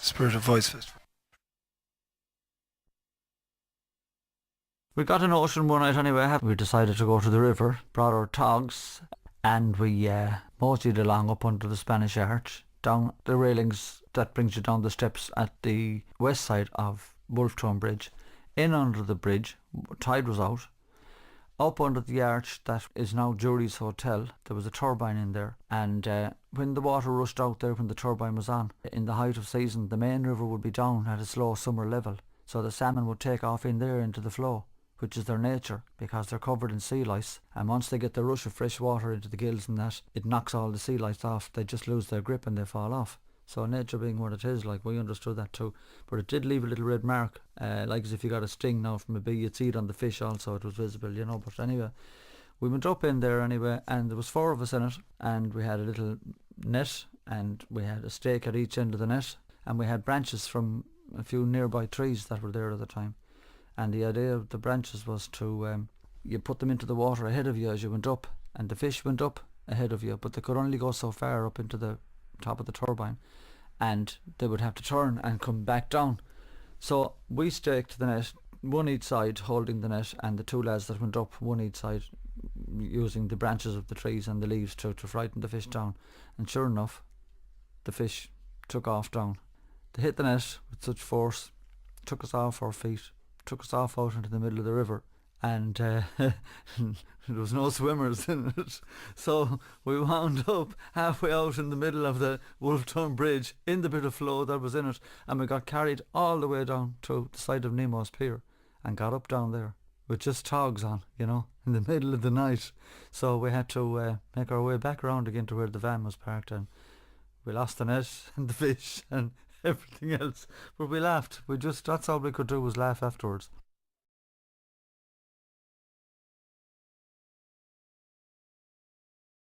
Spirit of Voice Festival. We got an ocean one night anyway. We decided to go to the river, brought our togs, and we moseyed along up under the Spanish Arch, down the railings that brings you down the steps at the west side of Wolftown Bridge, in under the bridge. Tide was out. Up under the arch that is now Jury's Hotel, there was a turbine in there, and when the water rushed out there when the turbine was on, in the height of season, the main river would be down at its low summer level, so the salmon would take off in there into the flow, which is their nature, because they're covered in sea lice, and once they get the rush of fresh water into the gills and that, it knocks all the sea lice off. They just lose their grip and they fall off. So nature being what it is, like, we understood that too. But it did leave a little red mark, like as if you got a sting now from a bee. You'd see it on the fish also, it was visible, you know. But anyway, we went up in there anyway, and there was 4 of us in it, and we had a little net, and we had a stake at each end of the net, and we had branches from a few nearby trees that were there at the time. And the idea of the branches was to, you put them into the water ahead of you as you went up, and the fish went up ahead of you, but they could only go so far up into the top of the turbine, and they would have to turn and come back down. So we staked the net, one each side holding the net, and the 2 lads that went up one each side, using the branches of the trees and the leaves to frighten the fish down. And sure enough, the fish took off down. They hit the net with such force, took us off our feet, took us off out into the middle of the river, and there was no swimmers in it, so we wound up halfway out in the middle of the Wolftown Bridge in the bit of flow that was in it, and we got carried all the way down to the side of Nemo's Pier and got up down there with just togs on, you know, in the middle of the night. So we had to make our way back around again to where the van was parked, and we lost the net and the fish and everything else, but we laughed. That's all we could do was laugh afterwards.